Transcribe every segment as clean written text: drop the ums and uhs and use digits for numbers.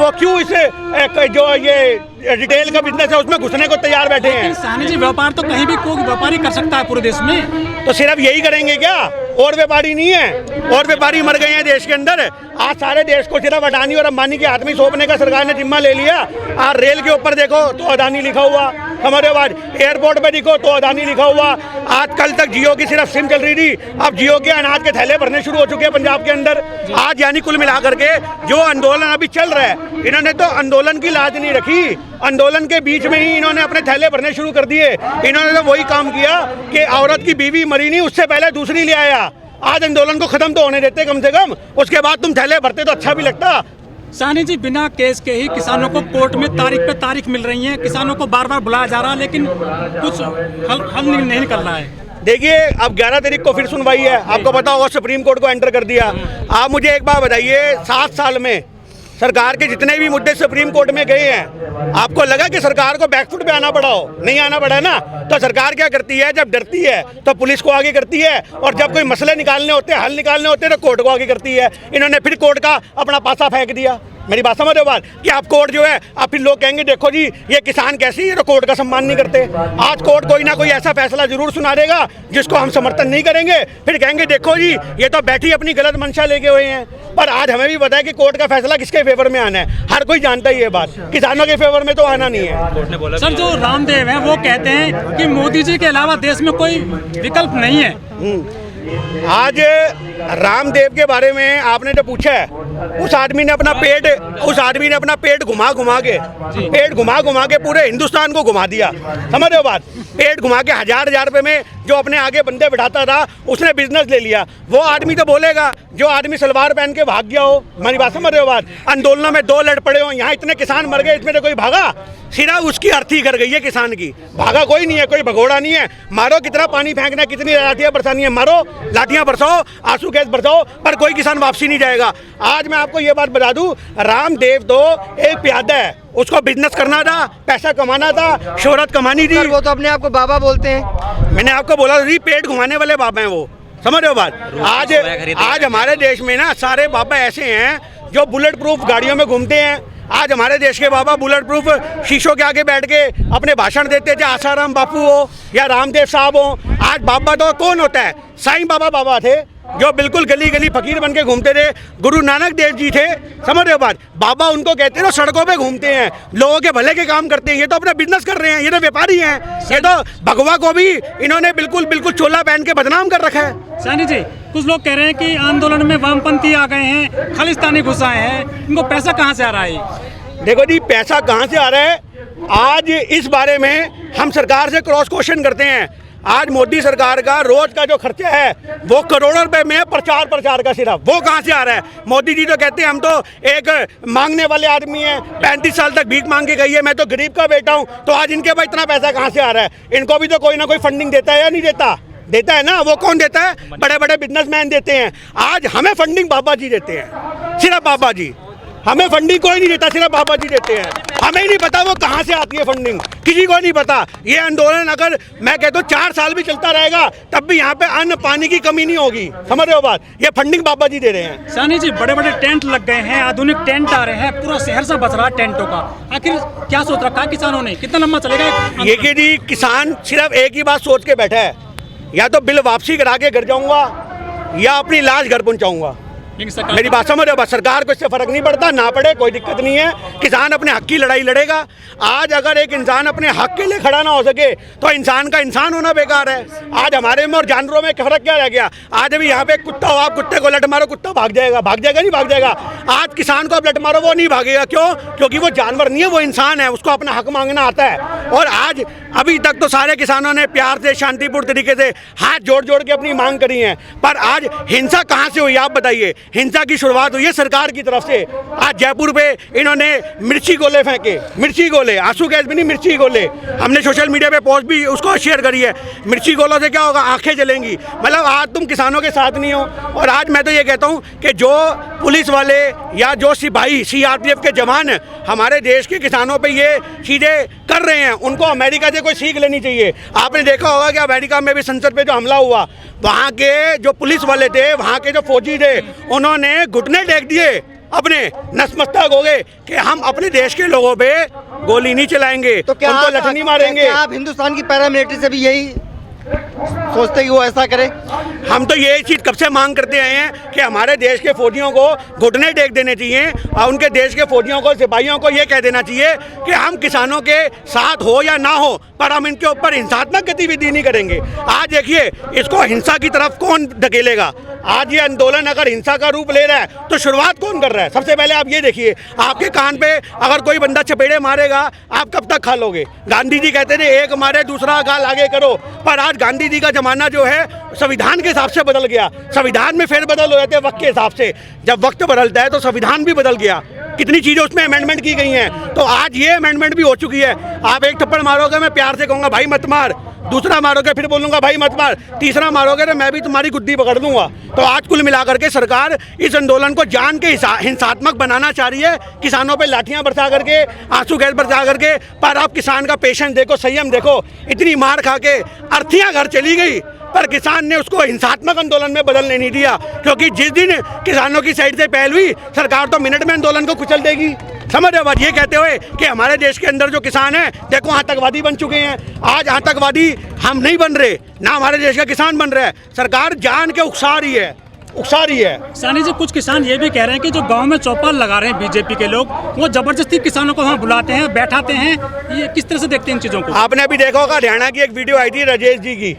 वो क्यों इसे जो ये रिटेल का बिजनेस है उसमें घुसने को तैयार बैठे हैं। साहनी जी, व्यापार तो कहीं भी कोई व्यापारी कर सकता है पूरे देश में, तो सिर्फ यही करेंगे क्या? और व्यापारी नहीं है, और व्यापारी मर गए हैं देश के अंदर। आज सारे देश को सिर्फ अडानी और अंबानी के हाथ में सौंपने का सरकार ने जिम्मा ले लिया। आज रेल के ऊपर देखो तो अडानी लिखा हुआ, हमारे बाद एयरपोर्ट पे देखो तो अडानी लिखा हुआ। आज कल तक जियो की सिर्फ सिम चल रही थी, अब जियो के अनाज के थैले भरने शुरू हो चुके हैं पंजाब के अंदर। आज यानी कुल मिलाकर के जो आंदोलन अभी चल रहा है, इन्होंने तो आंदोलन की लाज नहीं रखी, आंदोलन के बीच में ही इन्होंने अपने थैले भरने शुरू कर दिए। इन्होंने तो वही काम किया कि औरत की बीवी मरी नहीं, उससे पहले दूसरी ले आया। आज आंदोलन को खत्म तो होने देते कम से कम, उसके बाद तुम थैले भरते तो अच्छा भी लगता। साहनी जी, बिना केस के ही किसानों को कोर्ट में तारीख पे तारीख मिल रही है, किसानों को बार बार बुलाया जा रहा है, लेकिन कुछ हल नहीं निकल रहा है। देखिए, अब 11 तारीख को फिर सुनवाई है, आपको पता होगा सुप्रीम कोर्ट को एंटर कर दिया। आप मुझे एक बात बताइए, 7 साल में सरकार के जितने भी मुद्दे सुप्रीम कोर्ट में गए हैं, आपको लगा कि सरकार को बैकफुट पे आना पड़ा हो? नहीं आना पड़ा ना। तो सरकार क्या करती है, जब डरती है तो पुलिस को आगे करती है, और जब कोई मसले निकालने होते हैं, हल निकालने होते हैं, तो कोर्ट को आगे करती है। इन्होंने फिर कोर्ट का अपना पासा फेंक दिया। मेरी बात समझ रहे हो बात, कि आप कोर्ट जो है, अब फिर लोग कहेंगे देखो जी ये किसान कैसी है, तो कोर्ट का सम्मान नहीं करते। आज कोर्ट कोई ना कोई ऐसा फैसला जरूर सुना देगा जिसको हम समर्थन नहीं करेंगे, फिर कहेंगे देखो जी ये तो बैठी अपनी गलत मंशा लेके हुए हैं। पर आज हमें भी पता है कि कोर्ट का फैसला किसके फेवर में आना है, हर कोई जानता ही ये बात, किसानों के फेवर में तो आना नहीं है। सर, जो रामदेव हैं वो कहते हैं कि मोदी जी के अलावा देश में कोई विकल्प नहीं है। आज रामदेव के बारे में आपने जो पूछा है, उस आदमी ने अपना पेट घुमा घुमा के पूरे हिंदुस्तान को घुमा दिया। समझ रहे हो बात? पेट घुमा के हजार रुपए में जो अपने आगे बंदे बिठाता था, उसने बिजनेस ले लिया। वो आदमी तो बोलेगा जो आदमी सलवार पहन के भाग गया हो। हमारी बात समझ रहे हो बात? आंदोलनों में 2 लड़ पड़े हो, यहाँ इतने किसान मर गए, इसमें तो कोई भागा? सिर्फ उसकी अर्थी कर गई है किसान की, भागा कोई नहीं है, कोई भगोड़ा नहीं है। मारो, कितना पानी फेंकना, कितनी लाठियां बरसानी है, मारो, लाठियां बरसाओ, आंसू गैस बरसाओ, पर कोई किसान वापसी नहीं जाएगा। आज मैं आपको ये बात बता दूं, रामदेव तो एक प्यादा है, उसको बिजनेस करना था, पैसा कमाना था, शोहरत कमानी थी। वो तो अपने आप को बाबा बोलते हैं। मैंने आपको बोला था, पेट घुमाने वाले बाबा हैं वो। समझ रहे हो बात? आज हमारे देश में ना सारे बाबा ऐसे हैं जो बुलेट प्रूफ गाड़ियों में घूमते हैं। आज हमारे देश के बाबा बुलेट प्रूफ शीशों के आगे बैठ के अपने भाषण देते, चाहे आसाराम बापू हो या रामदेव साहब हो। आज बाबा तो कौन होता है? साईं बाबा थे, जो बिल्कुल गली गली फकीर बन के घूमते थे। गुरु नानक देव जी थे। समझ रहे हो बात? बाबा उनको कहते हैं, सड़कों पे घूमते हैं, लोगों के भले के काम करते हैं। ये तो अपना बिजनेस कर रहे हैं, ये तो व्यापारी हैं। ये तो भगवा को भी इन्होंने बिल्कुल चोला पहन के बदनाम कर रखा है। सानी जी, कुछ लोग कह रहे हैं कि आंदोलन में वामपंथी आ गए हैं, खालिस्तानी घुस आए हैं, इनको पैसा कहाँ से आ रहा है? देखो जी, पैसा कहाँ से आ रहा है, आज इस बारे में हम सरकार से क्रॉस क्वेश्चन करते हैं। आज मोदी सरकार का रोज का जो खर्चा है वो करोड़ों रुपए में प्रचार का, सिर्फ वो कहाँ से आ रहा है? मोदी जी तो कहते हैं हम तो एक मांगने वाले आदमी हैं, 35 साल तक भीख मांग के गई है, मैं तो गरीब का बेटा हूँ। तो आज इनके पास इतना पैसा कहाँ से आ रहा है? इनको भी तो कोई ना कोई फंडिंग देता है या नहीं देता? देता है ना। वो कौन देता है? बड़े बड़े बिजनेसमैन देते हैं। आज हमें फंडिंग बाबा जी देते हैं, सिर्फ बाबा जी। हमें फंडिंग कोई नहीं देता, सिर्फ बाबा जी देते हैं। हमें ही नहीं पता वो कहाँ से आती है फंडिंग, किसी को नहीं पता। ये आंदोलन अगर मैं कहता हूँ 4 साल भी चलता रहेगा, तब भी यहाँ पे अन्न पानी की कमी नहीं होगी। समझ रहे हो बात? ये फंडिंग बाबा जी दे रहे हैं। सानी जी, बड़े बड़े टेंट लग गए हैं, आधुनिक टेंट आ रहे हैं, पूरा शहर से बच रहा है टेंटों का। आखिर क्या सोच रखा है किसानों ने? कितना लंबा चलेगा ये? कि जी किसान सिर्फ एक ही बात सोच के बैठा है, या तो बिल वापसी करा के घर जाऊंगा या अपनी लाश घर पहुंचाऊंगा। मेरी बात समझ रहे हो? सरकार को इससे फर्क नहीं पड़ता, ना पड़े कोई दिक्कत नहीं है। किसान अपने हक की लड़ाई लड़ेगा। आज अगर एक इंसान अपने हक के लिए खड़ा ना हो सके तो इंसान का इंसान होना बेकार है। आज हमारे में और जानवरों में फर्क क्या रह गया? आज अभी यहाँ पे कुत्ता हो, आप कुत्ते को लट मारो, कुत्ता भाग जाएगा नहीं भाग जाएगा? आज किसान को आप लट मारो, वो नहीं भागेगा। क्यों? क्योंकि वो जानवर नहीं है, वो इंसान है, उसको अपना हक मांगना आता है। और आज अभी तक तो सारे किसानों ने प्यार से, शांतिपूर्ण तरीके से हाथ जोड़ के अपनी मांग करी है। पर आज हिंसा कहाँ से हुई, आप बताइए? हिंसा की शुरुआत हुई है सरकार की तरफ से। आज जयपुर पे इन्होंने मिर्ची गोले फेंके, मिर्ची गोले, आंसू गैस भी नहीं, मिर्ची गोले। हमने सोशल मीडिया पे पोस्ट भी उसको शेयर करी है। मिर्ची गोलों से क्या होगा? आंखें जलेंगी। मतलब आज तुम किसानों के साथ नहीं हो। और आज मैं तो ये कहता हूँ कि जो पुलिस वाले या जो सिपाही CRPF के जवान हमारे देश के किसानों पे ये चीज़ें कर रहे हैं, उनको अमेरिका से कोई सीख लेनी चाहिए। आपने देखा होगा कि अमेरिका में भी संसद पे जो हमला हुआ, वहाँ के जो पुलिस वाले थे, वहाँ के जो फौजी थे, उन्होंने घुटने टेक दिए अपने नतमस्तक हो गए कि हम अपने देश के लोगों पे गोली नहीं चलाएंगे, तो क्या उनको लठनी मारेंगे। क्या आप हिंदुस्तान की पैरामिलिट्री से भी यही सोचते हैं कि वो ऐसा करे? हम तो ये चीज़ कब से मांग करते आए हैं कि हमारे देश के फौजियों को घुटने टेक देने चाहिए और उनके देश के फौजियों को, सिपाहियों को ये कह देना चाहिए कि हम किसानों के साथ हो या ना हो, पर हम इनके ऊपर हिंसात्मक गतिविधि नहीं करेंगे। आज देखिए इसको हिंसा की तरफ कौन धकेलेगा। आज ये आंदोलन अगर हिंसा का रूप ले रहा है तो शुरुआत कौन कर रहा है? सबसे पहले आप ये देखिए, आपके कान पे अगर कोई बंदा चपेड़े मारेगा आप कब तक खा लोगे? गांधी जी कहते थे एक मारे दूसरा गाल आगे करो, पर आज गांधी जी का जमाना जो है संविधान के हिसाब से बदल गया। संविधान में फेरबदल हो जाते हैं वक्त के हिसाब से, जब वक्त बदलता है तो संविधान भी बदल गया। कितनी चीज़ें उसमें अमेंडमेंट की गई हैं, तो आज ये अमेंडमेंट भी हो चुकी है। आप एक थप्पड़ मारोगे मैं प्यार से कहूँगा भाई मत मार, दूसरा मारोगे फिर बोलूँगा भाई मत मार, तीसरा मारोगे तो मैं भी तुम्हारी गुद्दी पकड़ दूंगा। तो आज कुल मिलाकर के सरकार इस आंदोलन को जान के हिंसात्मक बनाना चाह रही है, किसानों पे लाठियां बरसा करके, आंसू गैस बरसा करके। पर आप किसान का पेशेंस देखो, संयम देखो, इतनी मार खा के अर्थियां घर चली गई पर किसान ने उसको हिंसात्मक आंदोलन में बदलने नहीं दिया, क्योंकि जिस दिन किसानों की साइड से पहल हुई सरकार तो मिनट में आंदोलन को कुचल देगी। समझ रहे बात? ये कहते हुए कि हमारे देश के अंदर जो किसान हैं देखो आतंकवादी बन चुके हैं। आज आतंकवादी हम नहीं बन रहे, ना हमारे देश का किसान बन रहा है, सरकार जान के उकसा रही है। सानी जी, कुछ किसान ये भी कह रहे हैं कि जो गांव में चौपाल लगा रहे हैं बीजेपी के लोग, वो जबरदस्ती किसानों को वहाँ बुलाते हैं, बैठाते हैं। ये किस तरह से देखते हैं इन चीज़ों को? आपने अभी देखा होगा हरियाणा की एक वीडियो आई थी राजेश जी की,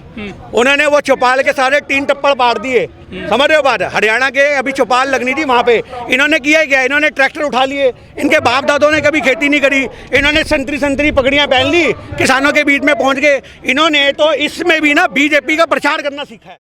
उन्होंने वो चौपाल के सारे 3 टप्पड़ पाड़ दिए। समझ रहे हो बात? हरियाणा के अभी चौपाल लगनी थी वहाँ पे, इन्होंने किया क्या? इन्होंने ट्रैक्टर उठा लिए, इनके बाप दादों ने कभी खेती नहीं करी, इन्होंने संतरी पगड़ियाँ पहन ली, किसानों के बीच में पहुँच गए। इन्होंने तो इसमें भी ना बीजेपी का प्रचार करना सीखा है।